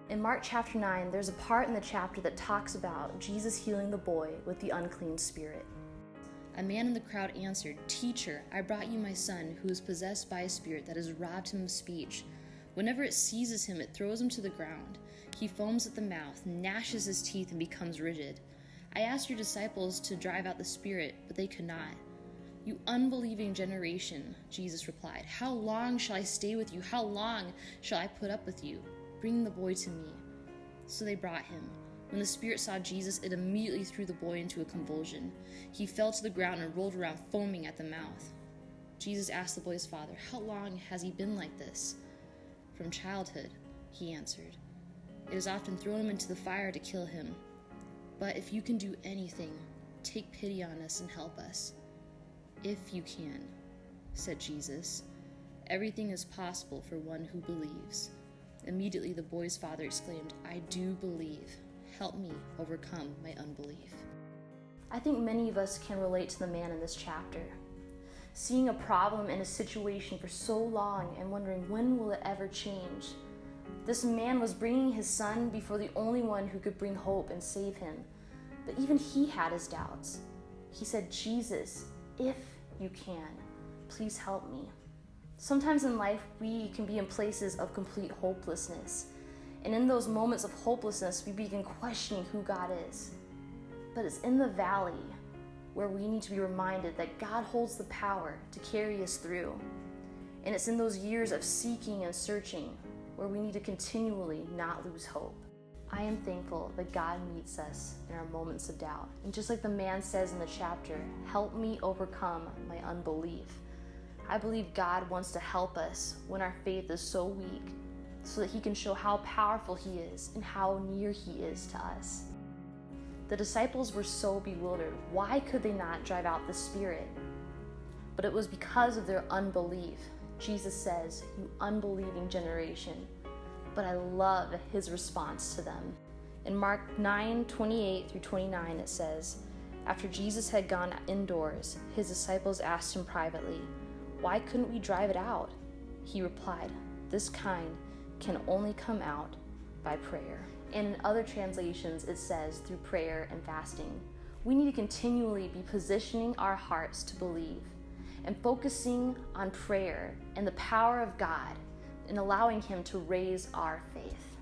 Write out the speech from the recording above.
In Mark chapter 9, there's a part in the chapter that talks about Jesus healing the boy with the unclean spirit. A man in the crowd answered, "Teacher, I brought you my son, who is possessed by a spirit that has robbed him of speech. Whenever it seizes him, it throws him to the ground. He foams at the mouth, gnashes his teeth, and becomes rigid. I asked your disciples to drive out the spirit, but they could not." "You unbelieving generation," Jesus replied, "how long shall I stay with you? How long shall I put up with you? Bring the boy to me." So they brought him. When the spirit saw Jesus, it immediately threw the boy into a convulsion. He fell to the ground and rolled around, foaming at the mouth. Jesus asked the boy's father, "How long has he been like this?" "From childhood," he answered. "It has often thrown him into the fire to kill him. But if you can do anything, take pity on us and help us." "If you can," said Jesus. "Everything is possible for one who believes." Immediately the boy's father exclaimed, "I do believe. Help me overcome my unbelief." I think many of us can relate to the man in this chapter. Seeing a problem in a situation for so long and wondering when will it ever change. This man was bringing his son before the only one who could bring hope and save him. But even he had his doubts. He said, "Jesus, if you can, please help me." Sometimes in life, we can be in places of complete hopelessness. And in those moments of hopelessness, we begin questioning who God is. But it's in the valley where we need to be reminded that God holds the power to carry us through. And it's in those years of seeking and searching where we need to continually not lose hope. I am thankful that God meets us in our moments of doubt. And just like the man says in the chapter, "Help me overcome my unbelief." I believe God wants to help us when our faith is so weak, so that he can show how powerful he is and how near he is to us. The disciples were so bewildered. Why could they not drive out the spirit? But it was because of their unbelief. Jesus says, "You unbelieving generation." But I love his response to them. In Mark 9:28 through 29, it says, "After Jesus had gone indoors, his disciples asked him privately, 'Why couldn't we drive it out?' He replied, 'This kind can only come out by prayer.'" And in other translations, it says through prayer and fasting. We need to continually be positioning our hearts to believe and focusing on prayer and the power of God and allowing him to raise our faith.